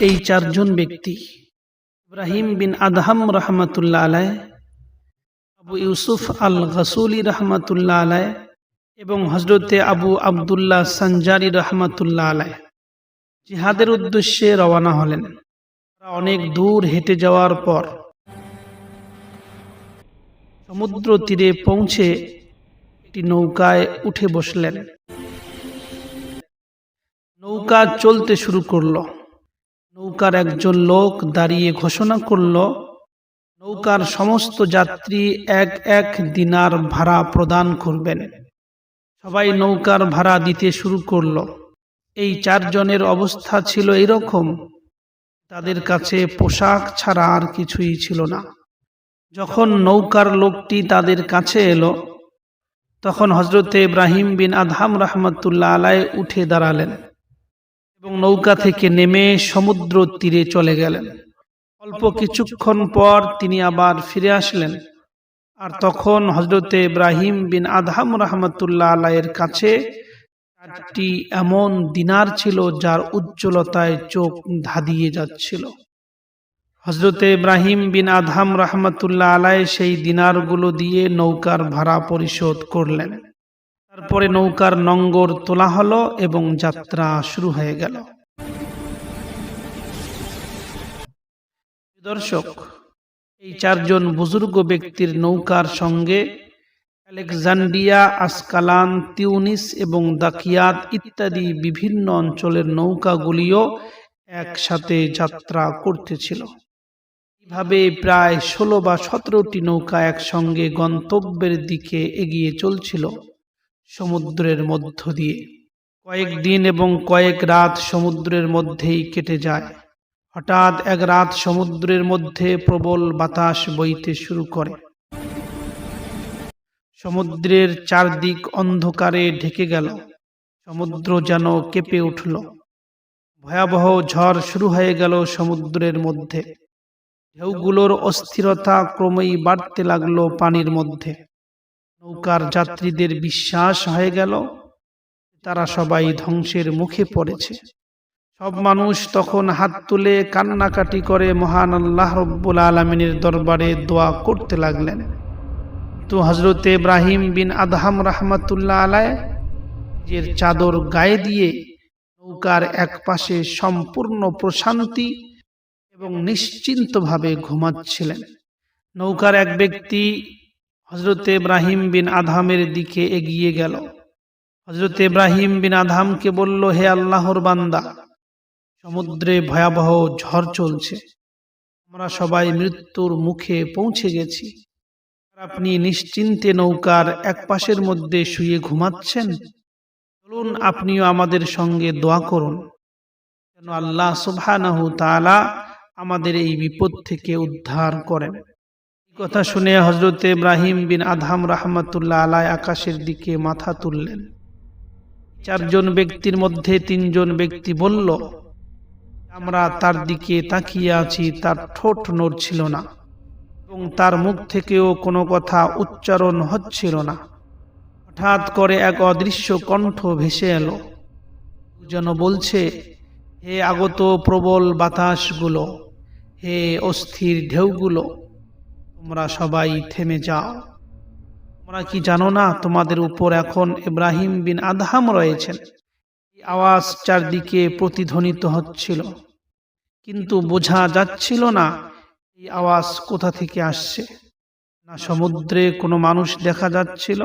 এই চারজন ব্যক্তি ইব্রাহিম বিন আদহাম রহমতুল্লাহ আলাইহ, আবু ইউসুফ আল গসুলি রহমতুল্লাহ আলাইহ এবং হজরতে আবু আবদুল্লাহ সঞ্জারি রহমতুল্লাহ আলাইহ জিহাদের উদ্দেশ্যে রওনা হলেন। অনেক দূর হেঁটে যাওয়ার পর সমুদ্র তীরে পৌঁছে একটি নৌকায় উঠে বসলেন। নৌকা চলতে শুরু করলো। নৌকার একজন লোক দাঁড়িয়ে ঘোষণা করল, নৌকার সমস্ত যাত্রী এক এক দিনার ভাড়া প্রদান করবেন। সবাই নৌকার ভাড়া দিতে শুরু করলো। এই চারজনের অবস্থা ছিল এরকম, তাদের কাছে পোশাক ছাড়া আর কিছুই ছিল না। যখন নৌকার লোকটি তাদের কাছে এলো, তখন হজরতে ইব্রাহিম বিন আদহাম রহমতুল্লাহ আলাইহ উঠে দাঁড়ালেন এবং নৌকা থেকে নেমে সমুদ্র তীরে চলে গেলেন। অল্প কিছুক্ষণ পর তিনি আবার ফিরে আসলেন। আর তখন হজরতে ইব্রাহিম বিন আদহাম রহমতুল্লাহ আলাইয়ের কাছে 4টি এমন দিনার ছিল যার উজ্জ্বলতায় চোখ ধাঁধিয়ে যাচ্ছিল। হজরতে ইব্রাহিম বিন আদহাম রহমতুল্লাহ আলাইহ সেই দিনারগুলো দিয়ে নৌকার ভাড়া পরিশোধ করলেন। তারপরে নৌকার নঙ্গর তোলা হলো এবং যাত্রা শুরু হয়ে গেল। দর্শক, এই চারজন বুজুর্গ ব্যক্তির নৌকার সঙ্গে আলেকজান্দ্রিয়া, আসকালান, তিউনিস এবং দাকিয়াত ইত্যাদি বিভিন্ন অঞ্চলের নৌকাগুলিও একসাথে যাত্রা করতেছিল। এইভাবে প্রায় 16 বা 17টি নৌকা একসঙ্গে গন্তব্যের দিকে এগিয়ে চলছিল সমুদ্রের মধ্য দিয়ে। কয়েকদিন এবং কয়েক রাত সমুদ্রের মধ্যেই কেটে যায়। হঠাৎ এক রাত সমুদ্রের মধ্যে প্রবল বাতাস বইতে শুরু করে। সমুদ্রের চারদিক অন্ধকারে ঢেকে গেল। সমুদ্র যেন কেঁপে উঠল। ভয়াবহ ঝড় শুরু হয়ে গেল সমুদ্রের মধ্যে। ঢেউগুলোর অস্থিরতা ক্রমেই বাড়তে লাগলো পানির মধ্যে। নৌকার যাত্রীদের বিশ্বাস হয়ে গেল তারা সবাই ধ্বংসের মুখে পড়েছে। সব মানুষ তখন হাত তুলে কান্নাকাটি করে মহান আল্লাহ রব্বুল আলামিনের দরবারে দোয়া করতে লাগলেন। তো হজরতে ইব্রাহিম বিন আদহাম রহমতুল্লাহ আলাইহ নিজের চাদর গায়ে দিয়ে নৌকার এক পাশে সম্পূর্ণ প্রশান্তি এবং নিশ্চিন্তভাবে ঘুমাচ্ছিলেন। নৌকার এক ব্যক্তি হজরতে ইব্রাহিম বিন আদহামের দিকে এগিয়ে গেল। হজরতে ইব্রাহিম বিন আদহামকে বলল, হে আল্লাহর বান্দা, সমুদ্রে ভয়াবহ ঝড় চলছে। আমরা সবাই মৃত্যুর মুখে পৌঁছে গেছি। আপনি নিশ্চিন্তে নৌকার এক পাশের মধ্যে শুয়ে ঘুমাচ্ছেন। চলুন আপনিও আমাদের সঙ্গে দোয়া করুন যেন আল্লাহ সুবহানাহু তাআলা আমাদের এই বিপদ থেকে উদ্ধার করেন। এই কথা শুনে হযরত ইব্রাহিম বিন আদহাম রাহমাতুল্লাহ আলাইহি আকাশের দিকে মাথা তুললেন। চারজন ব্যক্তির মধ্যে তিনজন ব্যক্তি বলল, আমরা তার দিকে তাকিয়ে আছি, তার ঠোঁট নড়ছিল না এবং তার মুখ থেকেও কোনো কথা উচ্চারণ হচ্ছিল না। হঠাৎ করে এক অদৃশ্য কণ্ঠ ভেসে এলো, যেন বলছে, হে আগত প্রবল বাতাসগুলো, হে অস্থির ঢেউগুলো, তোমরা সবাই থেমে যাও। তোমরা কি জানো না তোমাদের উপর এখন ইব্রাহিম বিন আদহাম রয়েছেন? এই আওয়াজ চারদিকে প্রতিধ্বনিত হচ্ছিল, কিন্তু বোঝা যাচ্ছিল না এই আওয়াজ কোথা থেকে আসছে। না সমুদ্রে কোনো মানুষ দেখা যাচ্ছিল,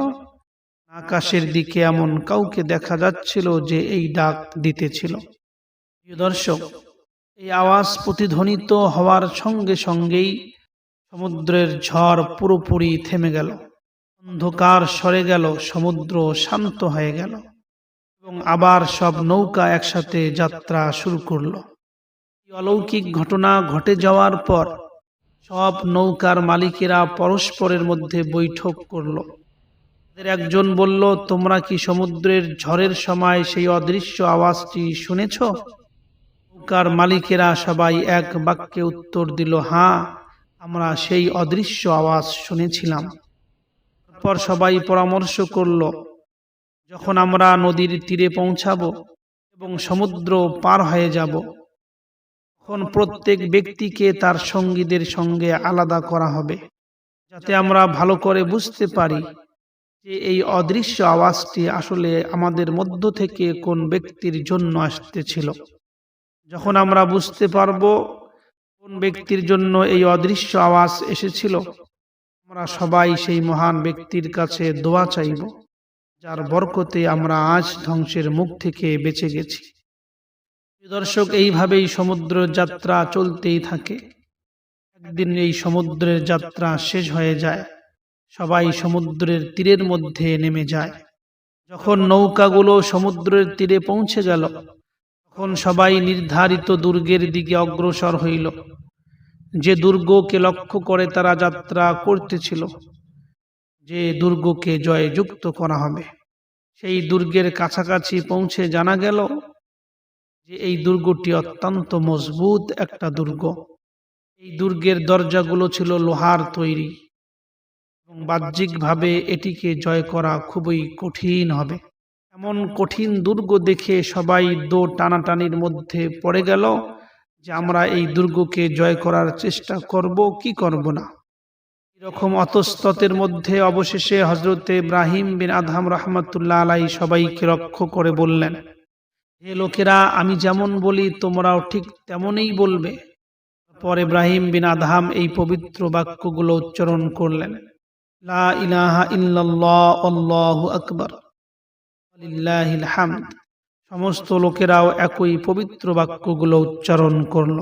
না আকাশের দিকে এমন কাউকে দেখা যাচ্ছিল যে এই ডাক দিতেছিল। প্রিয় দর্শক, এই আওয়াজ প্রতিধ্বনিত হওয়ার সঙ্গে সঙ্গেই সমুদ্রের ঝড় পুরোপুরি থেমে গেল, অন্ধকার সরে গেল, সমুদ্র শান্ত হয়ে গেল এবং আবার সব নৌকা একসাথে যাত্রা শুরু করলো। অলৌকিক ঘটনা ঘটে যাওয়ার পর সব নৌকার মালিকেরা পরস্পরের মধ্যে বৈঠক করল। তাদের একজন বলল, তোমরা কি সমুদ্রের ঝড়ের সময় সেই অদৃশ্য আওয়াজটি শুনেছ? নৌকার মালিকেরা সবাই এক বাক্যে উত্তর দিল, হ্যাঁ, আমরা সেই অদৃশ্য আওয়াজ শুনেছিলাম। তারপর সবাই পরামর্শ করল, যখন আমরা নদীর তীরে পৌঁছাবো এবং সমুদ্র পার হয়ে যাব, তখন প্রত্যেক ব্যক্তিকে তার সঙ্গীদের সঙ্গে আলাদা করা হবে, যাতে আমরা ভালো করে বুঝতে পারি যে এই অদৃশ্য আওয়াজটি আসলে আমাদের মধ্য থেকে কোন ব্যক্তির জন্য আসতেছিল। যখন আমরা বুঝতে পারবো কোন ব্যক্তির জন্য এই অদৃশ্য আওয়াজ এসেছিল, আমরা সবাই সেই মহান ব্যক্তির কাছে দোয়া চাইব, যার বরকতে আমরা আজ ধ্বংসের মুখ থেকে বেঁচে গেছি। দর্শক, এইভাবেই সমুদ্র যাত্রা চলতেই থাকে। একদিন এই সমুদ্রের যাত্রা শেষ হয়ে যায়, সবাই সমুদ্রের তীরের মধ্যে নেমে যায়। যখন নৌকাগুলো সমুদ্রের তীরে পৌঁছে গেল, তখন সবাই নির্ধারিত দুর্গের দিকে অগ্রসর হইল। যে দুর্গকে লক্ষ্য করে তারা যাত্রা করতেছিল, যে দুর্গকে জয়যুক্ত করা হবে, সেই দুর্গের কাছাকাছি পৌঁছে জানা গেল যে এই দুর্গটি অত্যন্ত মজবুত একটা দুর্গ। এই দুর্গের দরজাগুলো ছিল লোহার তৈরি এবং বাহ্যিকভাবে এটিকে জয় করা খুবই কঠিন হবে। এমন কঠিন দুর্গ দেখে সবাই টানাটানির মধ্যে পড়ে গেল যে আমরা এই দুর্গকে জয় করার চেষ্টা করব কি করব না। এরকম অতস্ততের মধ্যে অবশেষে হযরত ইব্রাহিম বিন আদহাম রাহমাতুল্লাহ আলাইহি সবাইকে লক্ষ্য করে বললেন, হে লোকেরা, আমি যেমন বলি তোমরাও ঠিক তেমনই বলবে। পর ইব্রাহিম বিন আদহাম এই পবিত্র বাক্যগুলো উচ্চারণ করলেন, লা ইলাহা ইল্লাল্লাহ আল্লাহু আকবার ওয়ালিল্লাহিল হামদ। সমস্ত লোকেরাও একই পবিত্র বাক্যগুলো উচ্চারণ করল।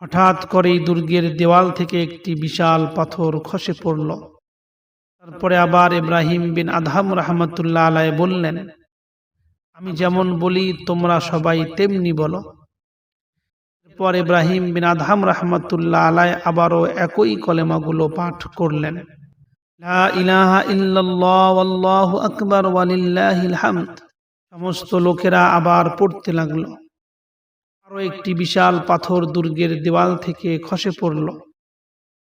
হঠাৎ করেই দুর্গের দেওয়াল থেকে একটি বিশাল পাথর খসে পড়ল। তারপরে আবার ইব্রাহিম বিন আদহাম রাহমাতুল্লাহ আলাইহি বললেন, আমি যেমন বলি তোমরা সবাই তেমনি বলো। এরপর ইব্রাহিম বিন আদহাম রাহমাতুল্লাহ আলাইহি আবারও একই কলেমাগুলো পাঠ করলেন, লা ইলাহা ইল্লাল্লাহ আল্লাহু আকবার ওয়ালিল্লাহিল হামদ। সমস্ত লোকেরা আবার পড়তে লাগলো। আরো একটি বিশাল পাথর দুর্গের দেওয়াল থেকে খসে পড়ল।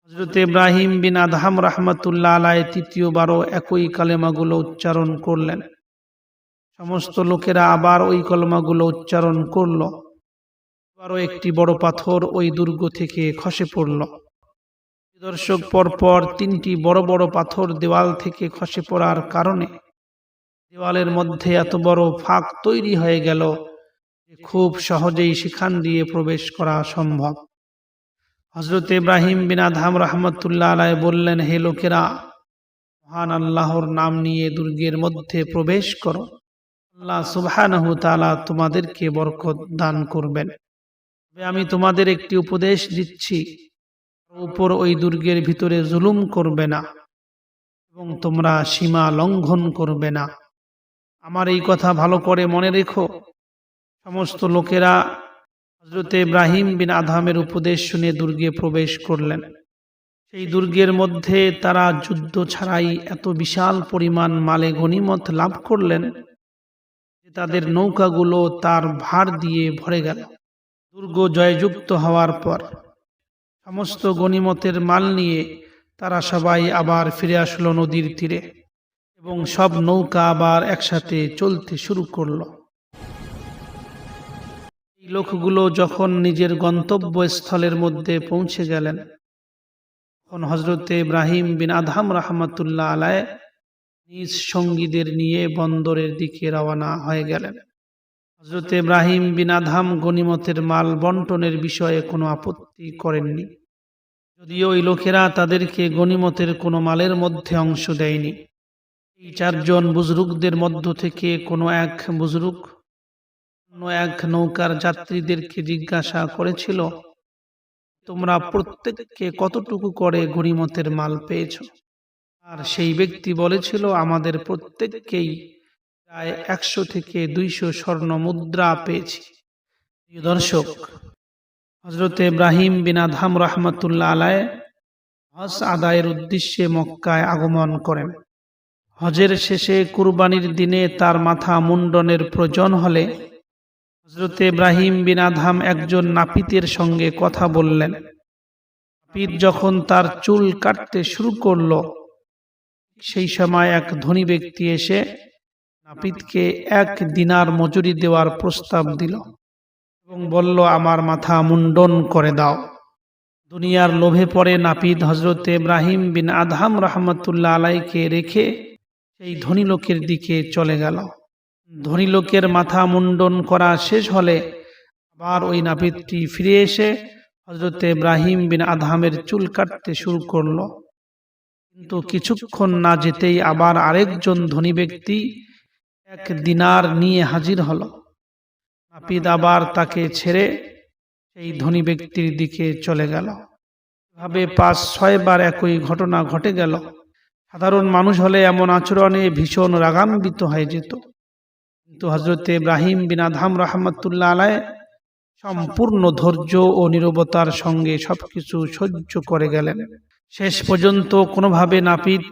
হযরত ইব্রাহিম বিন আদহাম রাহমাতুল্লাহ আলাইহি তৃতীয়বারও একই কালেমাগুলো উচ্চারণ করলেন। সমস্ত লোকেরা আবার ওই কলেমাগুলো উচ্চারণ করল। আরো একটি বড় পাথর ওই দুর্গ থেকে খসে পড়ল। দর্শক, পরপর তিনটি বড় বড় পাথর দেওয়াল থেকে খসে পড়ার কারণে দেওয়ালের মধ্যে এত বড় ফাঁক তৈরি হয়ে গেল যে খুব সহজেই সেখান দিয়ে প্রবেশ করা সম্ভব। হযরত ইব্রাহিম বিন আদহাম রাহমাতুল্লাহ আলাইহি বললেন, হে লোকেরা, মহান আল্লাহর নাম নিয়ে দুর্গের মধ্যে প্রবেশ করো। আল্লাহ সুবহানাহু ওয়া তাআলা তোমাদেরকে বরকত দান করবেন। আমি তোমাদের একটি উপদেশ দিচ্ছি, উপর ওই দুর্গের ভিতরে জুলুম করবে না এবং তোমরা সীমা লঙ্ঘন করবে না। আমার এই কথা ভালো করে মনে রেখো। সমস্ত লোকেরা হযরত ইব্রাহিম বিন আদহামের উপদেশ শুনে দুর্গে প্রবেশ করলেন। সেই দুর্গের মধ্যে তারা যুদ্ধ ছাড়াই এত বিশাল পরিমাণ মালে গনিমত লাভ করলেন যে তাদের নৌকাগুলো তার ভার দিয়ে ভরে গেল। দুর্গ জয়যুক্ত হওয়ার পর সমস্ত গনিমতের মাল নিয়ে তারা সবাই আবার ফিরে আসলো নদীর তীরে এবং সব নৌকা আবার একসাথে চলতে শুরু করলো। এই লোকগুলো যখন নিজের গন্তব্যস্থলের মধ্যে পৌঁছে গেলেন, তখন হযরত ইব্রাহিম বিন আদহাম রাহমাতুল্লাহ আলাইহি নিজ সঙ্গীদের নিয়ে বন্দরের দিকে রওনা হয়ে গেলেন। হযরত ইব্রাহিম বিন আদহাম গনিমতের মাল বন্টনের বিষয়ে কোনো আপত্তি করেননি, যদিও ওই লোকেরা তাদেরকে গনিমতের কোনো মালের মধ্যে অংশ দেয়নি। এই চারজন বুজরুকদের মধ্য থেকে কোনো এক বুজরুক অন্য এক নৌকার যাত্রীদেরকে জিজ্ঞাসা করেছিল, তোমরা প্রত্যেককে কতটুকু করে গনিমতের মাল পেয়েছ? আর সেই ব্যক্তি বলেছিল, আমাদের প্রত্যেককেই প্রায় 100 থেকে 200 স্বর্ণ মুদ্রা পেয়েছি। প্রিয় দর্শক, হযরত ইব্রাহিম বিন আদহাম রাহমাতুল্লাহ আলাইহি হজ আদায়ের উদ্দেশ্যে মক্কায় আগমন করেন। হজের শেষে কুরবানির দিনে তার মাথা মুন্ডনের প্রয়োজন হলে হযরত ইব্রাহিম বিন আদহাম একজন নাপিতের সঙ্গে কথা বললেন। নাপিত যখন তার চুল কাটতে শুরু করল, সেই সময় এক ধনী ব্যক্তি এসে নাপিতকে 1 দিনার মজুরি দেওয়ার প্রস্তাব দিল এবং বলল, আমার মাথা মুন্ডন করে দাও। দুনিয়ার লোভে পড়ে নাপিত হযরত ইব্রাহিম বিন আদহাম রাহমাতুল্লাহ আলাইকে রেখে সেই ধনী লোকের দিকে চলে গেল। ধনী লোকের মাথা মুন্ডন করা শেষ হলে আবার ওই নাপিতটি ফিরে এসে হযরত ইব্রাহিম বিন আদহামের চুল কাটতে শুরু করলো। কিন্তু কিছুক্ষণ না যেতেই আবার আরেকজন ধনী ব্যক্তি 1 দিনার নিয়ে হাজির হলো। নাপিত আবার তাকে ছেড়ে সেই ধনী ব্যক্তির দিকে চলে গেল। এভাবে 5-6 বার একই ঘটনা ঘটে গেল। সাধারণ মানুষ হলে এমন আচরণে ভীষণ রাগান্বিত হয়ে যেত, কিন্তু হযরত ইব্রাহিম বিন আদহাম রাহমাতুল্লাহ আলাইহি সম্পূর্ণ ধৈর্য ও নীরবতার সঙ্গে সবকিছু সহ্য করে গেলেন। শেষ পর্যন্ত কোনোভাবে নাপিত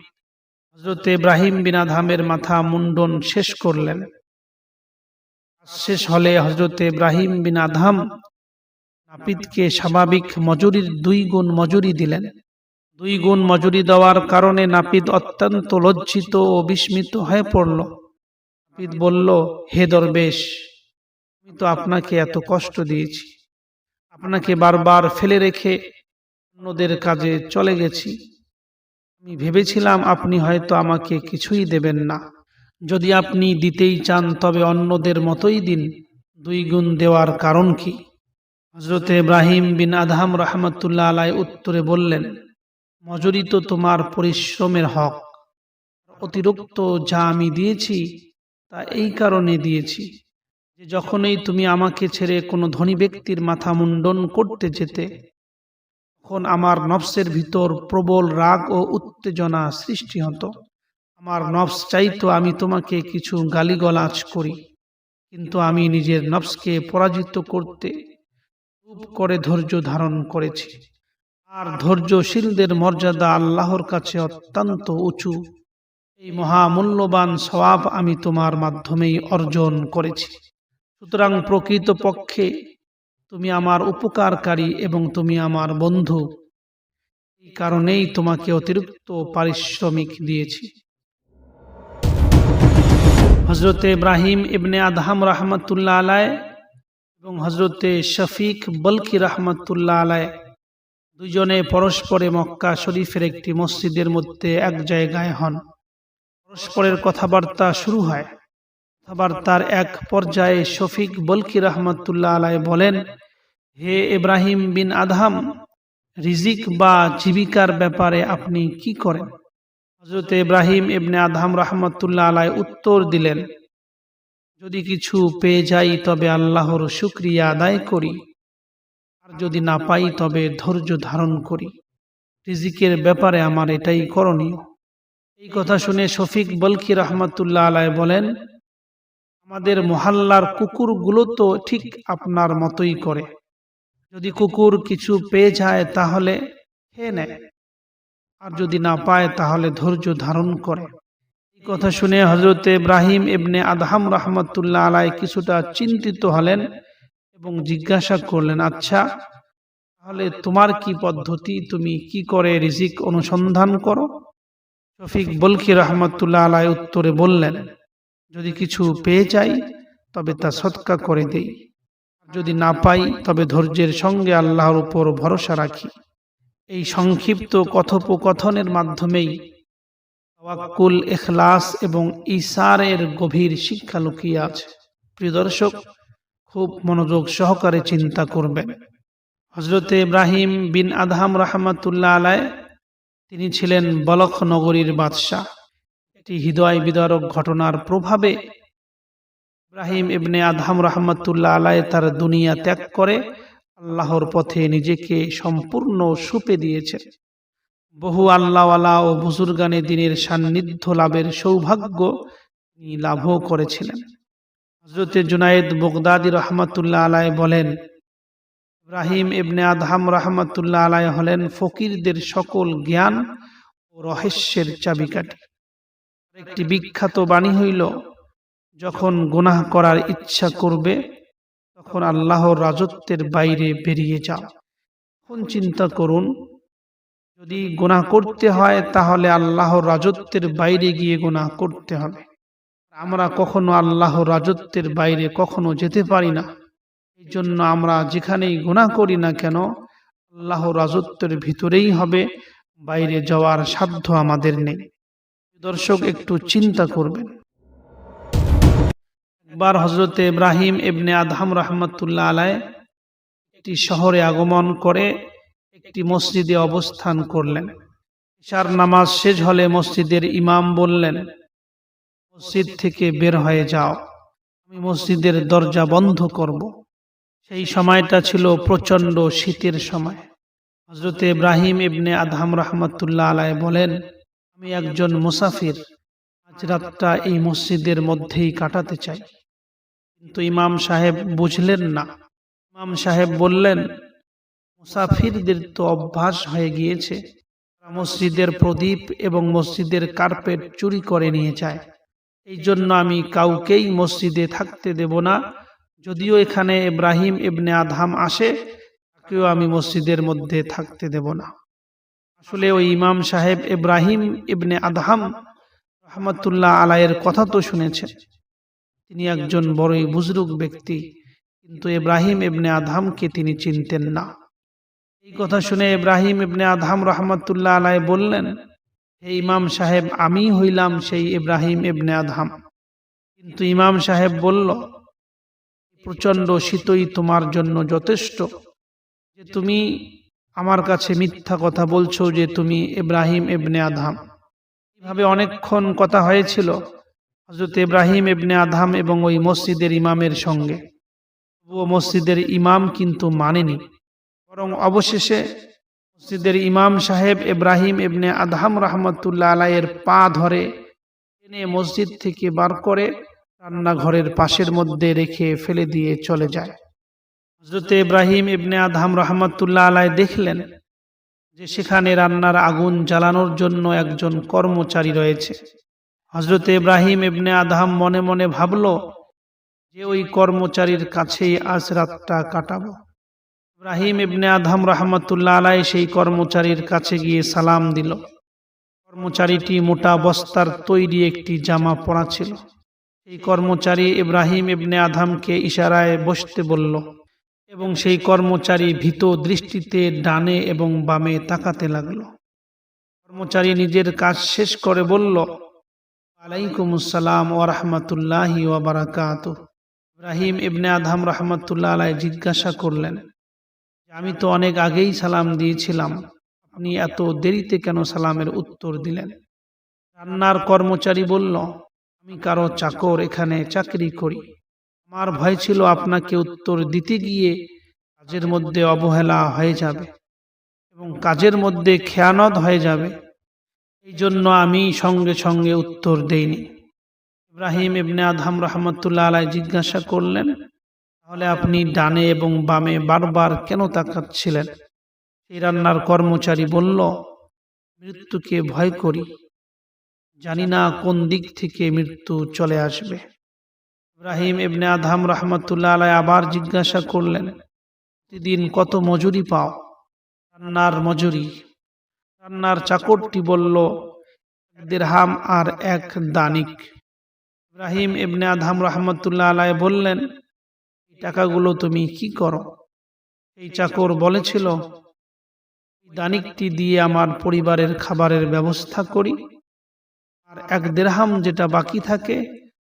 হযরত ইব্রাহিম বিন আদহামের মাথা মুন্ডন শেষ করলেন। শেষ হলে হযরত ইব্রাহিম বিন আদহাম নাপিতকে স্বাভাবিক মজুরির 2 গুণ মজুরি দিলেন। 2 গুণ মজুরি দেওয়ার কারণে নাপিত অত্যন্ত লজ্জিত ও বিস্মিত হয়ে পড়ল। নাপিত বলল, হে দরবেশ, আমি তো আপনাকে এত কষ্ট দিয়েছি, আপনাকে বারবার ফেলে রেখে অন্যদের কাজে চলে গেছি। আমি ভেবেছিলাম আপনি হয়তো আমাকে কিছুই দেবেন না। যদি আপনি দিতেই চান তবে অন্যদের মতোই দিন। 2 গুণ দেওয়ার কারণ কি? হযরত ইব্রাহিম বিন আদহাম রাহমাতুল্লাহ আলাইহি উত্তরে বললেন, মজুরি তো তোমার পরিশ্রমের হক। অতিরিক্ত যা আমি দিয়েছি তা এই কারণে দিয়েছি যে যখনই তুমি আমাকে ছেড়ে কোনো ধনী ব্যক্তির মাথা মুন্ডন করতে যেতে, তখন আমার নফসের ভিতর প্রবল রাগ ও উত্তেজনা সৃষ্টি হতো। আমার নফস চাইতো আমি তোমাকে কিছু গালিগালাজ করি, কিন্তু আমি নিজের নফসকে পরাজিত করতে চুপ করে ধৈর্য ধারণ করেছি। আর ধৈর্যশীলদের মর্যাদা আল্লাহর কাছে অত্যন্ত উঁচু। এই মহামূল্যবান সওয়াব আমি তোমার মাধ্যমেই অর্জন করেছি। সুতরাং প্রকৃতপক্ষে তুমি আমার উপকারকারী এবং তুমি আমার বন্ধু। এই কারণেই তোমাকে অতিরিক্ত পারিশ্রমিক দিয়েছি। হযরত ইব্রাহিম ইবনে আদহাম রাহমাতুল্লাহ আলাইহি এবং হযরত শফিক বলকি রাহমাতুল্লাহ আলাইহি দুইজনে পরস্পরে মক্কা শরীফের একটি মসজিদের মধ্যে এক জায়গায় হন। পরস্পরের কথাবার্তা শুরু হয়। কথাবার্তার এক পর্যায়ে শফিক বলকি রাহমাতুল্লাহ আলাইহি বলেন, হে ইব্রাহিম বিন আদহাম, রিজিক বা জীবিকার ব্যাপারে আপনি কি করেন? হযরত ইব্রাহিম ইবনে আদহাম রাহমাতুল্লাহ আলাইহি উত্তর দিলেন, যদি কিছু পেয়ে যাই তবে আল্লাহর শুকরিয়া আদায় করি, আর যদি না পাই তবে ধৈর্য ধারণ করি। রিজিকের ব্যাপারে আমার এটাই করণীয়। এই কথা শুনে শফিক বলকি রাহমাতুল্লাহ আলাইহি বলেন, আমাদের মহল্লার কুকুরগুলো তো ঠিক আপনার মতোই করে। যদি কুকুর কিছু পেয়ে যায় তাহলে খেয়ে নেয়, আর যদি না পায় তাহলে ধৈর্য ধারণ করে। এই কথা শুনে হযরত ইব্রাহিম ইবনে আদহাম রাহমাতুল্লাহ আলাইহি কিছুটা চিন্তিত হলেন এবং জিজ্ঞাসা করলেন, আচ্ছা, তাহলে তোমার কি পদ্ধতি? তুমি কি করে রিজিক অনুসন্ধান করো? শফিক বলকি রাহমাতুল্লাহ আলাইহি উত্তরে বললেন, যদি কিছু পেয়ে যাই তবে তা সদকা করে দেই, যদি না পাই তবে ধৈর্যের সঙ্গে আল্লাহর উপর ভরসা রাখি। এই সংক্ষিপ্ত কথোপকথনের মাধ্যমেই তাওয়াক্কুল, ইখলাস এবং ইসারের গভীর শিক্ষা লুকিয়ে আছে। প্রিয় দর্শক, খুব মনোযোগ সহকারে চিন্তা করবেন। হযরত ইব্রাহিম বিন আদহাম রাহমাতুল্লাহ আলাইহি তিনি ছিলেন বলখ নগরীর বাদশাহ। একটি হৃদয় বিদারক ঘটনার প্রভাবে ইব্রাহিম ইবনে আদহাম রাহমাতুল্লাহ আলাইহি তার দুনিয়া ত্যাগ করে আল্লাহর পথে নিজেকে সম্পূর্ণ সঁপে দিয়েছেন। বহু আল্লাহওয়ালা ও বুজুর্গানে দ্বীনের সান্নিধ্য লাভের সৌভাগ্য তিনি লাভও করেছিলেন। হযরত জুনায়েদ বাগদাদী রাহমাতুল্লাহ আলাইহি বলেন, ইব্রাহিম ইবনে আদহাম রাহমাতুল্লাহ আলাইহি হলেন ফকিরদের সকল জ্ঞান ও রহস্যের চাবিকাঠি। একটি বিখ্যাত বাণী হইল, যখন গুনাহ করার ইচ্ছা করবে তখন আল্লাহর রাজত্বের বাইরে বেরিয়ে যাও। এখন চিন্তা করুন, যদি গুনাহ করতে হয় তাহলে আল্লাহর রাজত্বের বাইরে গিয়ে গুনাহ করতে হবে। আমরা কখনো আল্লাহর রাজত্বের বাইরে কখনো যেতে পারি না। এই জন্য আমরা যেখানেই গুনাহ করি না কেন আল্লাহর রাজত্বের ভিতরেই হবে, বাইরে যাওয়ার সাধ্য আমাদের নেই। দর্শক একটু চিন্তা করবেন। একবার হযরত ইব্রাহিম ইবনে আদহাম রাহমাতুল্লাহ আলাইহি একটি শহরে আগমন করে একটি মসজিদে অবস্থান করলেন। ইশার নামাজ শেষ হলে মসজিদের ইমাম বললেন, মসজিদ থেকে বের হয়ে যাও, আমি মসজিদের দরজা বন্ধ করব। সেই সময়টা ছিল প্রচণ্ড শীতের সময়। হযরত ইব্রাহিম ইবনে আদহাম রাহমাতুল্লাহ আলাইহি বলেন, আমি একজন মুসাফির, আজ রাতটা এই মসজিদের মধ্যেই কাটাতে চাই। কিন্তু ইমাম সাহেব বুঝলেন না। ইমাম সাহেব বললেন, মুসাফিরদের তো অভ্যাস হয়ে গিয়েছে, মসজিদের প্রদীপ এবং মসজিদের কার্পেট চুরি করে নিয়ে যায়। এই জন্য আমি কাউকেই মসজিদে থাকতে দেব না। যদিও এখানে ইব্রাহিম ইবনে আদহাম আসে, তাকেও আমি মসজিদের মধ্যে থাকতে দেব না। আসলে ওই ইমাম সাহেব ইব্রাহিম ইবনে আদহাম রাহমাতুল্লাহ আলাইহির কথা তো শুনেছেন। তিনি একজন বড়ই বুজরুগ ব্যক্তি, কিন্তু ইব্রাহিম ইবনে আদহামকে তিনি চিনতেন না। এই কথা শুনে ইব্রাহিম ইবনে আদহাম রাহমাতুল্লাহ আলাইহি বললেন, হে ইমাম সাহেব, আমি হইলাম সেই ইব্রাহিম ইবনে আদহাম। কিন্তু ইমাম সাহেব বলল, প্রচণ্ড শীতই তোমার জন্য যথেষ্ট যে তুমি আমার কাছে মিথ্যা কথা বলছো যে তুমি ইব্রাহিম ইবনে আদহাম। এভাবে অনেকক্ষণ কথা হয়েছিল হযরত ইব্রাহিম ইবনে আদহাম এবং ওই মসজিদের ইমামের সঙ্গে। ও মসজিদের ইমাম কিন্তু মানেনি, বরং অবশেষে মসজিদের ইমাম সাহেব ইব্রাহিম ইবনে আদহাম রাহমাতুল্লাহ আলাইহির পা ধরে টেনে মসজিদ থেকে বার করে রান্নাঘরের পাশের মধ্যে রেখে ফেলে দিয়ে চলে যায়। হযরত ইব্রাহিম ইবনে আদহাম রাহমাতুল্লাহ আলাইহি দেখলেন যে সেখানে রান্নার আগুন জ্বালানোর জন্য একজন কর্মচারী রয়েছে। হযরত ইব্রাহিম ইবনে আদহাম মনে মনে ভাবল যে ওই কর্মচারীর কাছেই আজ রাতটা কাটাবো। ইব্রাহিম ইবনে আদহাম রাহমাতুল্লাহ আলাইহি সেই কর্মচারীর কাছে গিয়ে সালাম দিল। কর্মচারীটি মোটা বস্তার তৈরি একটি জামা পরা ছিল। এই কর্মচারী ইব্রাহিম ইবনে আদহামকে ইশারায় বসতে বলল এবং সেই কর্মচারী ভীত দৃষ্টিতে ডানে এবং বামে তাকাতে লাগলো। কর্মচারী নিজের কাজ শেষ করে বলল, ওয়ালাইকুমুস সালাম ওয়া রাহমাতুল্লাহি ওয়া বারাকাতুহু। ইব্রাহিম ইবনে আদহাম রাহমাতুল্লাহ আলাইহি জিজ্ঞাসা করলেন, আমি তো অনেক আগেই সালাম দিয়েছিলাম, আপনি এত দেরিতে কেন সালামের উত্তর দিলেন? রান্নার কর্মচারী বলল, আমি কারো চাকর, এখানে চাকরি করি। আমার ভয় ছিল আপনাকে উত্তর দিতে গিয়ে কাজের মধ্যে অবহেলা হয়ে যাবে এবং কাজের মধ্যে খেয়ানত হয়ে যাবে, এই জন্য আমি সঙ্গে সঙ্গে উত্তর দেইনি। ইব্রাহিম ইবনে আদহাম রাহমাতুল্লাহ আলাইহি জিজ্ঞাসা করলেন, তাহলে আপনি ডানে এবং বামে বারবার কেন তাকাচ্ছিলেন? এই রান্নার কর্মচারী বলল, মৃত্যুকে ভয় করি, জানি না কোন দিক থেকে মৃত্যু চলে আসবে। ইব্রাহিম ইবনে আদহাম রাহমাতুল্লাহ আলাইহি আবার জিজ্ঞাসা করলেন, প্রতিদিন কত মজুরি পাও? রান্নার মজুরি। রান্নার চাকরটি বলল, 1 দিরহাম আর 1 দানিক। ইব্রাহিম ইবনে আদহাম রাহমাতুল্লাহ আলাইহি বললেন, এই টাকাগুলো তুমি কি করো? এই চাকর বলেছিল, দানিকটি দিয়ে আমার পরিবারের খাবারের ব্যবস্থা করি, আর 1 দিরহাম যেটা বাকি থাকে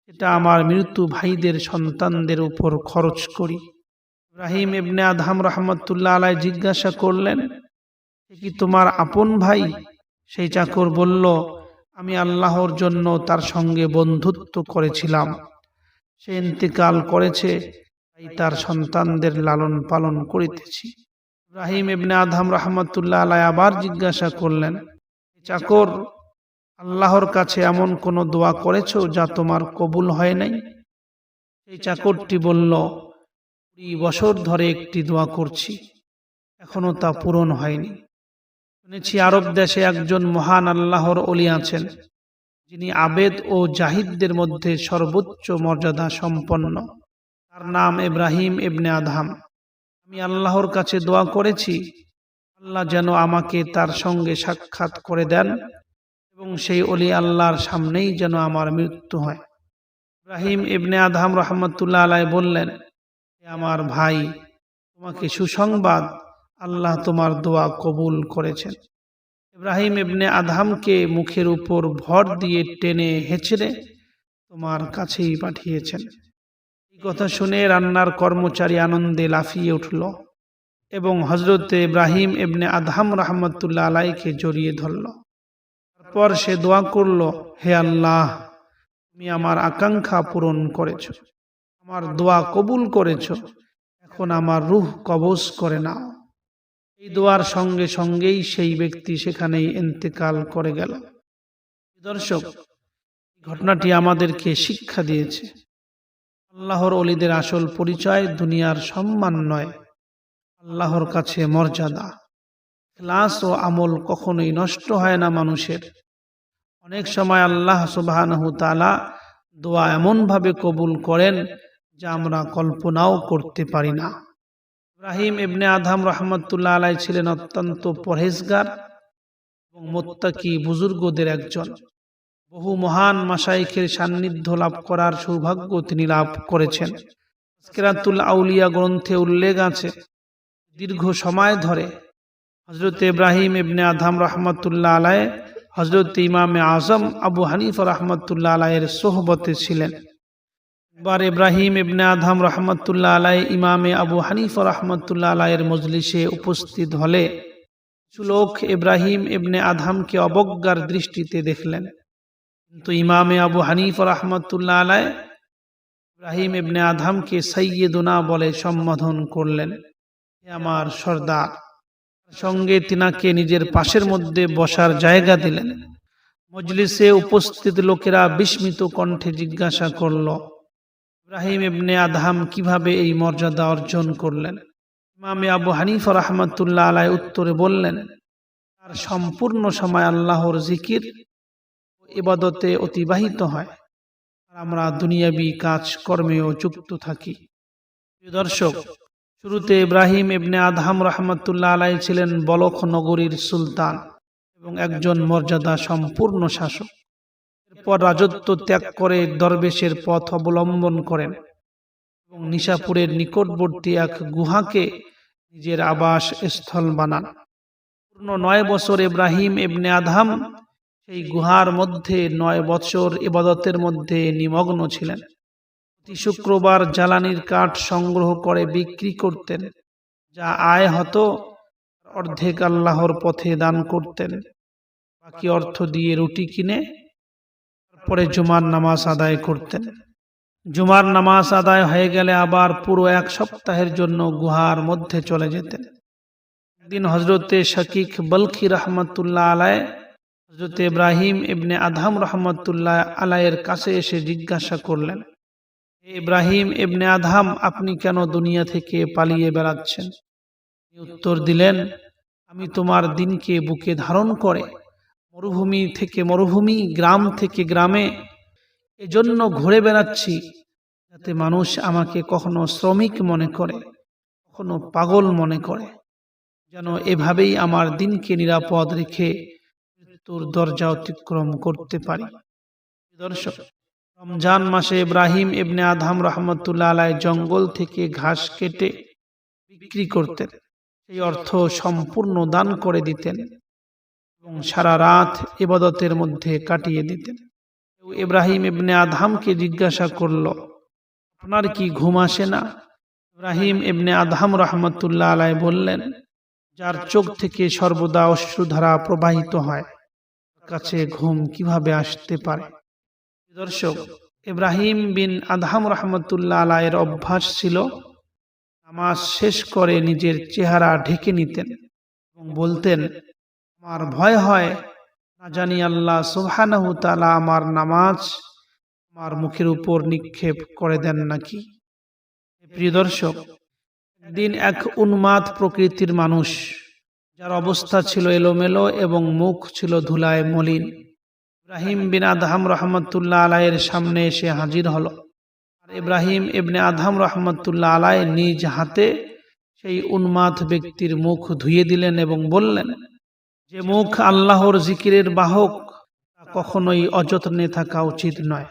সেটা আমার মৃত্যু ভাইদের সন্তানদের উপর খরচ করি। ইব্রাহিম ইবনে আদহাম রাহমাতুল্লাহ আলাইহি জিজ্ঞাসা করলেন, সে কি তোমার আপন ভাই? সেই চাকর বলল, আমি আল্লাহর জন্য তার সঙ্গে বন্ধুত্ব করেছিলাম, সে ইন্তেকাল করেছে, তাই তার সন্তানদের লালন পালন করিতেছি। ইব্রাহিম ইবনে আদহাম রাহমাতুল্লাহ আলাইহি আবার জিজ্ঞাসা করলেন, চাকর, আল্লাহর কাছে এমন কোন দোয়া করেছো যা তোমার কবুল হয় নাই? সেই চাকরটি বলল, 20 বছর ধরে একটি দোয়া করছি, এখনো তা পূরণ হয়নি। শুনেছি আরব দেশে একজন মহান আল্লাহর ওলি আছেন, যিনি আবেদ ও জাহিদদের মধ্যে সর্বোচ্চ মর্যাদা সম্পন্ন। তার নাম ইব্রাহিম ইবনে আদহাম। আমি আল্লাহর কাছে দোয়া করেছি, আল্লাহ যেন আমাকে তার সঙ্গে সাক্ষাৎ করে দেন এবং সেই ওলি আল্লাহর সামনেই যেন আমার মৃত্যু হয়। ইব্রাহিম ইবনে আদহাম রাহমাতুল্লাহ আলাইহি বললেন, আমার ভাই, তোমাকে সুসংবাদ, আল্লাহ তোমার দোয়া কবুল করেছেন। ইব্রাহিম ইবনে আদহামকে মুখের উপর ভর দিয়ে টেনে হেঁচড়ে তোমার কাছেই পাঠিয়েছেন। এই কথা শুনে রান্নার কর্মচারী আনন্দে লাফিয়ে উঠল এবং হযরত ইব্রাহিম ইবনে আদহাম রাহমাতুল্লাহ আলাইহিকে জড়িয়ে ধরল। তারপর সে দোয়া করল, হে আল্লাহ, তুমি আমার আকাঙ্ক্ষা পূরণ করেছ, আমার দোয়া কবুল করেছ, এখন আমার রূহ কবজ করে নাও। এই দোয়ার সঙ্গে সঙ্গেই সেই ব্যক্তি সেখানেই ইন্তেকাল করে গেল। দর্শক, ঘটনাটি আমাদেরকে শিক্ষা দিয়েছে আল্লাহর ওলিদের আসল পরিচয় দুনিয়ার সম্মান নয়, আল্লাহর কাছে মর্যাদা। ইখলাস ও আমল কখনোই নষ্ট হয় না মানুষের। অনেক সময় আল্লাহ সুবহানাহু তাআলা দোয়া এমনভাবে কবুল করেন যা আমরা কল্পনাও করতে পারি না। ইব্রাহিম ইবনে আদহাম রাহমাতুল্লাহ আলাইহি ছিলেন অত্যন্ত পরহেজগার এবং মুত্তাকি বুজুর্গদের একজন। বহু মহান মাশায়েখের সান্নিধ্য লাভ করার সৌভাগ্য তিনি লাভ করেছেন। তাজকিরাতুল আউলিয়া গ্রন্থে উল্লেখ আছে, দীর্ঘ সময় ধরে হযরত ইব্রাহিম ইবনে আদহাম রাহমাতুল্লাহ আলাইহি হযরত ইমামে আজম আবু হানিফা রাহমাতুল্লাহ আলাইহির সোহবতে ছিলেন। একবার ইব্রাহিম ইবনে আদহাম রাহমাতুল্লাহ আলাইহি ইমামে আবু হানিফা রাহমাতুল্লাহ আলাইহির মজলিসে উপস্থিত হলে কিছু লোক ইব্রাহিম ইবনে আদহামকে অবজ্ঞার দৃষ্টিতে দেখলেন, কিন্তু ইমামে আবু হানিফা রাহমাতুল্লাহ আলাইহি ইব্রাহিম ইবনে আদহামকে সাইয়্যিদুনা বলে সম্বোধন করলেন, হে আমার সর্দার। সঙ্গে তিনাকে নিজের পাশের মধ্যে বসার জায়গা দিলেন। মজলিসে উপস্থিত লোকেরা বিস্মিত কণ্ঠে জিজ্ঞাসা করল, ইব্রাহিম ইবনে আদহাম কিভাবে এই মর্যাদা অর্জন করলেন? ইমামে আবু হানিফা রাহমাতুল্লাহ আলাইহি উত্তরে বললেন, তার সম্পূর্ণ সময় আল্লাহর জিকির ও ইবাদতে অতিবাহিত হয়, আর আমরা দুনিয়াবি কাজ কর্মেও যুক্ত থাকি। দর্শক, শুরুতে ইব্রাহিম ইবনে আদহাম রাহমাতুল্লাহ আলাইহি ছিলেন বলখ নগরীর সুলতান এবং একজন মর্যাদা সম্পূর্ণ শাসক। এরপর রাজত্ব ত্যাগ করে দরবেশের পথ অবলম্বন করেন এবং নিশাপুরের নিকটবর্তী এক গুহাকে নিজের আবাস স্থল বানান। পূর্ণ 9 বছর ইব্রাহিম ইবনে আদহাম সেই গুহার মধ্যে 9 বছর ইবাদতের মধ্যে নিমগ্ন ছিলেন। প্রতি শুক্রবার জ্বালানির কাঠ সংগ্রহ করে বিক্রি করতেন, যা আয় হতো অর্ধেক আল্লাহর পথে দান করতেন, বাকি অর্থ দিয়ে রুটি কিনে তারপরে জুমার নামাজ আদায় করতেন। জুমার নামাজ আদায় হয়ে গেলে আবার পুরো 1 সপ্তাহের জন্য গুহার মধ্যে চলে যেতেন। একদিন হযরতে শাকিক বলখি রাহমাতুল্লাহ আলাইহি হযরত ইব্রাহিম ইবনে আদহাম রাহমাতুল্লাহ আলাইহির কাছে এসে জিজ্ঞাসা করলেন, ইব্রাহিম ইবনে আদহাম, আপনি কেন দুনিয়া থেকে পালিয়ে বেড়াচ্ছেন? তিনি উত্তর দিলেন, আমি তোমার দিনকে বুকে ধারণ করে মরুভূমি থেকে মরুভূমি, গ্রাম থেকে গ্রামে এজন্য ঘুরে বেড়াচ্ছি যাতে মানুষ আমাকে কখনো শ্রমিক মনে করে, কখনো পাগল মনে করে, যেন এভাবেই আমার দিনকে নিরাপদ রেখে মৃত্যুর দরজা অতিক্রম করতে পারি। দর্শক, রমজান মাসে ইব্রাহিম ইবনে আদহাম রাহমাতুল্লাহ আলাইহি জঙ্গল থেকে ঘাস কেটে বিক্রি করতেন, সেই অর্থ সম্পূর্ণ দান করে দিতেন এবং সারা রাত ইবাদতের মধ্যে কাটিয়ে দিতেন। ইব্রাহিম ইবনে আদহামকে জিজ্ঞাসা করল, আপনার কি ঘুম আসে না? ইব্রাহিম ইবনে আদহাম রাহমাতুল্লাহ আলাইহি বললেন, যার চোখ থেকে সর্বদা অশ্রুধারা প্রবাহিত হয় তার কাছে ঘুম কিভাবে আসতে পারে? দর্শক, ইব্রাহিম বিন আদহাম রাহমাতুল্লাহ আলাইহির অভ্যাস ছিল নামাজ শেষ করে নিজের চেহারা ঢেকে নিতেন এবং বলতেন, আমার ভয় হয় না জানি আল্লাহ সুবহানাহু তাআলা আমার নামাজ আমার মুখের উপর নিক্ষেপ করে দেন নাকি। প্রিয় দর্শক, একদিন এক উন্মাদ প্রকৃতির মানুষ, যার অবস্থা ছিল এলোমেলো এবং মুখ ছিল ধুলায় মলিন, ইব্রাহিম বিন আদহাম রাহমাতুল্লাহ আলাইহির সামনে এসে হাজির হলো। আর ইব্রাহিম ইবনে আদহাম রাহমাতুল্লাহ আলাইহি নিজ হাতে সেই উন্মাদ ব্যক্তির মুখ ধুয়ে দিলেন এবং বললেন, যে মুখ আল্লাহর জিকিরের বাহক তা কখনোই অযত্নে থাকা উচিত নয়।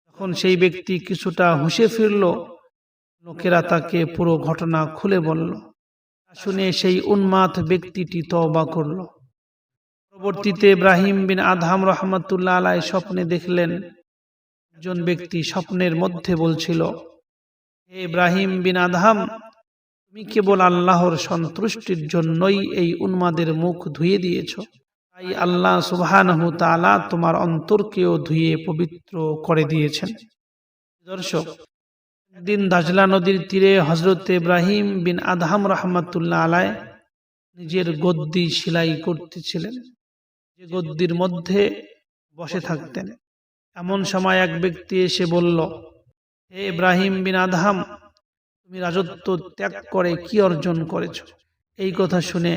তখন সেই ব্যক্তি কিছুটা হুঁশে ফিরল লোকেরা তাকে পুরো ঘটনা খুলে বলল। শুনে সেই উন্মাদ ব্যক্তিটি তওবা করল। পরবর্তীতে ইব্রাহিম বিন আদহাম রহমাতুল্লাহ আলাইহি স্বপ্নে দেখলেন, একজন ব্যক্তি স্বপ্নের মধ্যে বলছিল, হে ইব্রাহিম বিন আদহাম, তুমি কেবল আল্লাহর সন্তুষ্টির জন্যই এই উন্মাদের মুখ ধুয়ে দিয়েছ, তাই আল্লাহ সুবহানাহু তাআলা তোমার অন্তরকেও ধুয়ে পবিত্র করে দিয়েছেন। দর্শক, একদিন দাজলা নদীর তীরে হযরত ইব্রাহিম বিন আদহাম রহমাতুল্লাহ আলাইহি নিজের গদ্দি সেলাই করতেছিলেন, যে গদ্দির মধ্যে বসে থাকতেন। এমন সময় এক ব্যক্তি এসে বলল, হে ইব্রাহিম বিন আদহাম, তুমি রাজত্ব ত্যাগ করে কি অর্জন করেছ? এই কথা শুনে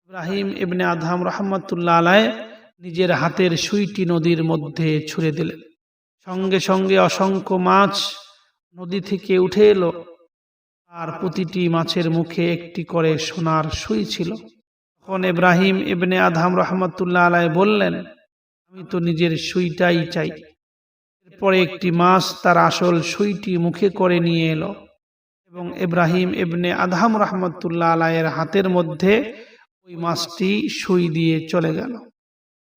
ইব্রাহিম ইবনে আদহাম রহমাতুল্লাহ আলাইহি নিজের হাতের সুইটি নদীর মধ্যে ছুঁড়ে দিলেন। সঙ্গে সঙ্গে অসংখ্য মাছ নদী থেকে উঠে এলো, আর প্রতিটি মাছের মুখে একটি করে সোনার সুই ছিল। তখন ইব্রাহিম ইবনে আদহাম রহমাতুল্লাহ আলাইহি বললেন, আমি তো নিজের সুইটাই চাই। এরপরে একটি মাছ তার আসল সুইটি মুখে করে নিয়ে এলো এবং ইব্রাহিম ইবনে আদহাম রহমাতুল্লাহ আলাইহির হাতের মধ্যে ওই মাছটি সুই দিয়ে চলে গেল।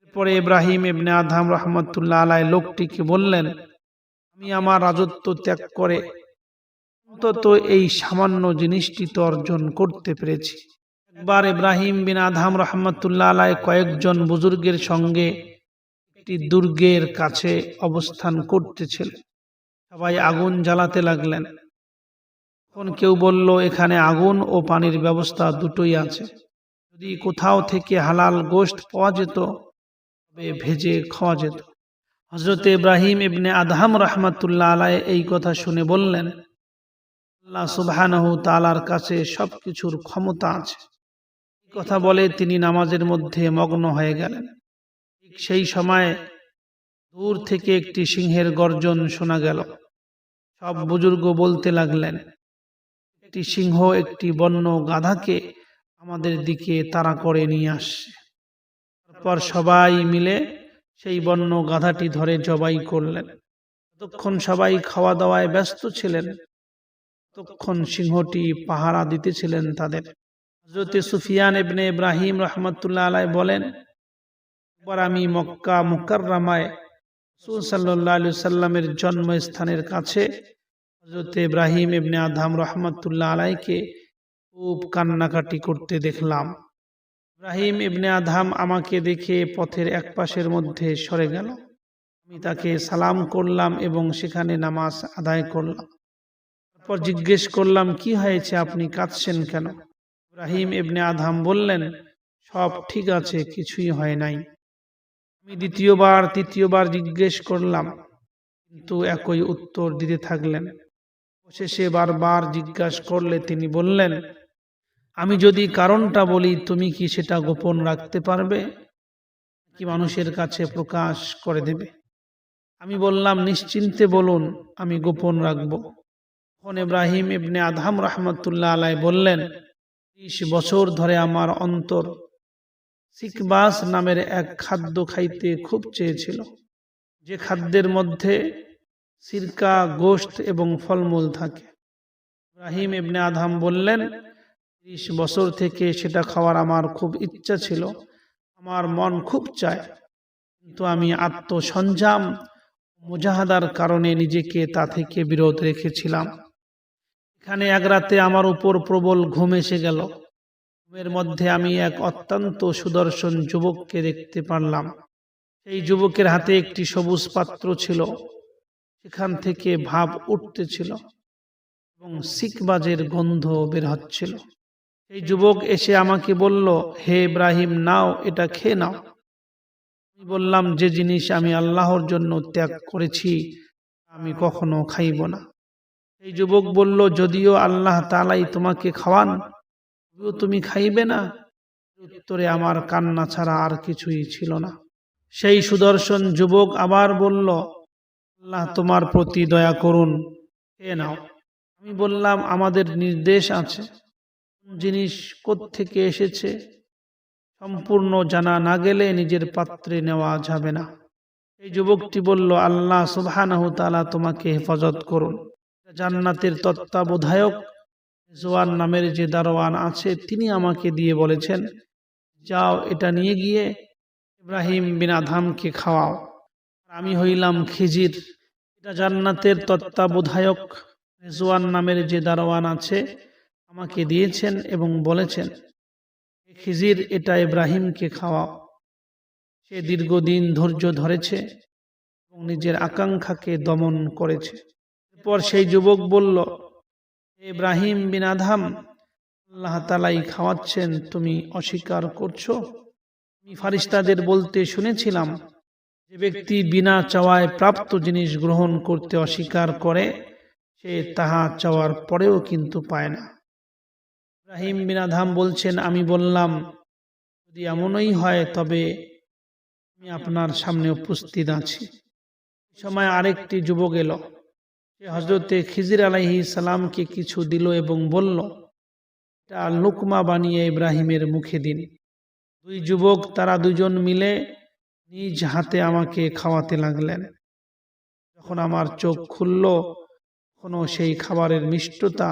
এরপরে ইব্রাহিম ইবনে আদহাম রহমাতুল্লাহ আলাইহি লোকটিকে বললেন, আমি আমার রাজত্ব ত্যাগ করে অন্তত এই সামান্য জিনিসটি তো অর্জন করতে পেরেছি। একবার ইব্রাহিম বিন আদহাম রহমাতুল্লাহ আলাইহি কয়েকজন বুজুর্গের সঙ্গে একটি দুর্গের কাছে অবস্থান করতেছিলেন। সবাই আগুন জ্বালাতে লাগলেন। তখন কেউ বলল, এখানে আগুন ও পানির ব্যবস্থা দুটোই আছে, যদি কোথাও থেকে হালাল গোশত পাওয়া যেত তবে ভেজে খাওয়া যেত। হযরত ইব্রাহিম ইবনে আদহাম রহমাতুল্লাহ আলাইহি এই কথা শুনে বললেন, আল্লাহ সুবহানাহু তাআলার কাছে সবকিছুর ক্ষমতা আছে। এই কথা বলে তিনি নামাজের মধ্যে মগ্ন হয়ে গেলেন। ঠিক সেই সময় দূর থেকে একটি সিংহের গর্জন শোনা গেল। সব বুজুর্গ বলতে লাগলেন, একটি সিংহ একটি বন্য গাধাকে আমাদের দিকে তাড়া করে নিয়ে আসছে। তারপর সবাই মিলে সেই বন্য গাধাটি ধরে জবাই করলেন। ততক্ষণ সবাই খাওয়া দাওয়ায় ব্যস্ত ছিলেন, ততক্ষণ সিংহটি পাহারা দিতেছিলেন তাদের। হযরত সুফিয়ান ইবনে ইব্রাহিম রহমাতুল্লাহ আলাইহি বলেন, একবার আমি মক্কা মুকাররমায় রাসূল সাল্লাল্লাহু আলাইহি সাল্লামের জন্মস্থানের কাছে হযরত ইব্রাহিম ইবনে আদহাম রহমাতুল্লাহ আলাইহিকে খুব কান্নাকাটি করতে দেখলাম। ইব্রাহিম ইবনে আদহাম আমাকে দেখে পথের এক পাশের মধ্যে সরে গেল। আমি তাকে সালাম করলাম এবং সেখানে নামাজ আদায় করলাম। তারপর জিজ্ঞেস করলাম, কি হয়েছে, আপনি কাঁদছেন কেন? ইব্রাহিম ইবনে আদহাম বললেন, সব ঠিক আছে, কিছুই হয় নাই। আমি দ্বিতীয়বার তৃতীয়বার জিজ্ঞেস করলাম, কিন্তু একই উত্তর দিতে থাকলেন। শেষে বারবার জিজ্ঞাসা করলে তিনি বললেন, আমি যদি কারণটা বলি তুমি কি সেটা গোপন রাখতে পারবে, কি মানুষের কাছে প্রকাশ করে দেবে? আমি বললাম, নিশ্চিন্তে বলুন, আমি গোপন রাখব। তখন ইব্রাহিম ইবনে আদহাম রহমাতুল্লাহ আলাইহি বললেন, 30 বছর ধরে আমার অন্তর সিকবাস নামের এক খাদ্য খাইতে খুব চেয়েছিল, যে খাদ্যের মধ্যে সিরকা, গোশত এবং ফলমূল থাকে। ইব্রাহিম ইবনে আদহাম বললেন, 30 বছর থেকে সেটা খাওয়ার আমার খুব ইচ্ছা ছিল, আমার মন খুব চায়, কিন্তু আমি আত্মসংযম মুজাহাদার কারণে নিজেকে তা থেকে বিরত রেখেছিলাম। এখানে এক রাতে আমার উপর প্রবল ঘুম এসে গেল। ঘুমের মধ্যে আমি এক অত্যন্ত সুদর্শন যুবককে দেখতে পারলাম। সেই যুবকের হাতে একটি সবুজ পাত্র ছিল, সেখান থেকে ভাপ উঠতেছিল এবং সিকবাজের গন্ধ বের হচ্ছিল। সেই যুবক এসে আমাকে বলল, হে ইব্রাহিম, নাও, এটা খেয়ে নাও। আমি বললাম, যে জিনিস আমি আল্লাহর জন্য ত্যাগ করেছি আমি কখনো খাইব না। এই যুবক বলল, যদিও আল্লাহ তাআলাই তোমাকে খাওয়ান, তবুও তুমি খাইবে না? উত্তরে আমার কান্না ছাড়া আর কিছুই ছিল না। সেই সুদর্শন যুবক আবার বলল, আল্লাহ তোমার প্রতি দয়া করুন, খেয়ে নাও। আমি বললাম, আমাদের নির্দেশ আছে, জিনিস কোত্থেকে এসেছে সম্পূর্ণ জানা না গেলে নিজের পাত্রে নেওয়া যাবে না। এই যুবকটি বলল, আল্লাহ সুবহানাহু তাআলা তোমাকে হেফাজত করুন, জান্নাতের তত্ত্বাবধায়ক রিজওয়ান নামের যে দারোয়ান আছে তিনি আমাকে দিয়ে বলেছেন, যাও এটা নিয়ে গিয়ে ইব্রাহিম বিন আদহামকে খাওয়াও। আমি হইলাম খিজির। এটা জান্নাতের তত্ত্বাবধায়ক রিজওয়ান নামের যে দারোয়ান আছে আমাকে দিয়েছেন এবং বলেছেন, খিজির এটা ইব্রাহিমকে খাওয়াও। সে দীর্ঘদিন ধৈর্য ধরেছে এবং নিজের আকাঙ্ক্ষাকে দমন করেছে। এরপর সেই যুবক বলল, ইব্রাহিম বিন আদহাম, আল্লাহ তাআলাই খাওয়াচ্ছেন, তুমি অস্বীকার করছো? আমি ফারিস্তাদের বলতে শুনেছিলাম, যে ব্যক্তি বিনা চাওয়ায় প্রাপ্ত জিনিস গ্রহণ করতে অস্বীকার করে সে তাহা চাওয়ার পরেও কিন্তু পায় না। ইব্রাহিম বিন আদহাম বলছেন, আমি বললাম, যদি এমনই হয় তবে আমি আপনার সামনে উপস্থিত আছি। এই সময় আরেকটি যুবক এলো। সে হযরতে খিজির আলাইহিস সালামকে কিছু দিল এবং বলল, এটা লুকমা বানিয়ে ইব্রাহিমের মুখে দিন। দুই যুবক তারা দুজন মিলে নিজ হাতে আমাকে খাওয়াতে লাগলেন। যখন আমার চোখ খুলল তখনও সেই খাবারের মিষ্টতা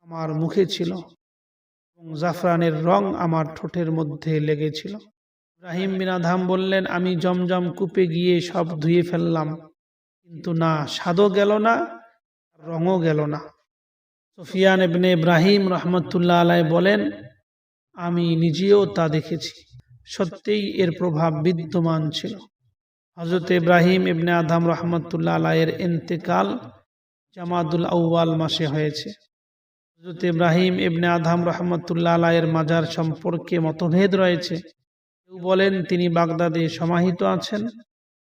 আমার মুখে ছিল এবং জাফরানের রং আমার ঠোঁটের মধ্যে লেগেছিল। ইব্রাহিম বিন আদহাম বললেন, আমি জমজম কূপে গিয়ে সব ধুয়ে ফেললাম, কিন্তু না, স্বাদও গেল না, রঙও গেল না। সুফিয়ান ইবনে ইব্রাহিম রহমতুল্লাহ আলাইহি বলেন, আমি নিজেও তা দেখেছি। সত্যিই এর প্রভাব বিদ্যমান ছিল। হযরত ইব্রাহিম ইবনে আদহাম রহমতুল্লাহ আলাইহির ইন্তেকাল জামাদুল আউয়াল মাসে হয়েছে। হযরত ইব্রাহিম ইবনে আদহাম রহমতুল্লাহ আলাইহির মাজার সম্পর্কে মতভেদ রয়েছে। কেউ বলেন তিনি বাগদাদে সমাহিত আছেন,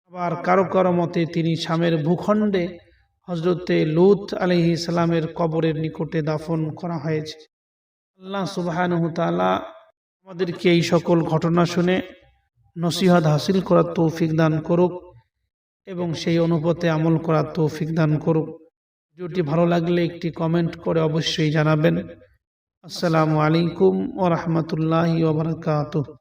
আবার কারো কারো মতে তিনি শামের ভূখণ্ডে হযরতে লূত আলাইহিস সালামের কবরের নিকটে দাফন করা হয়েছে। আল্লাহ সুবহানাহু ওয়া তাআলা আমাদেরকে এই সকল ঘটনা শুনে নসিহত হাসিল করার তৌফিক দান করুক এবং সেই অনুপাতে আমল করার তৌফিক দান করুক। ভিডিওটি ভালো লাগলে একটি কমেন্ট করে অবশ্যই জানাবেন। আসসালামু আলাইকুম ওয়া রাহমাতুল্লাহি ওয়া বারাকাতুহু।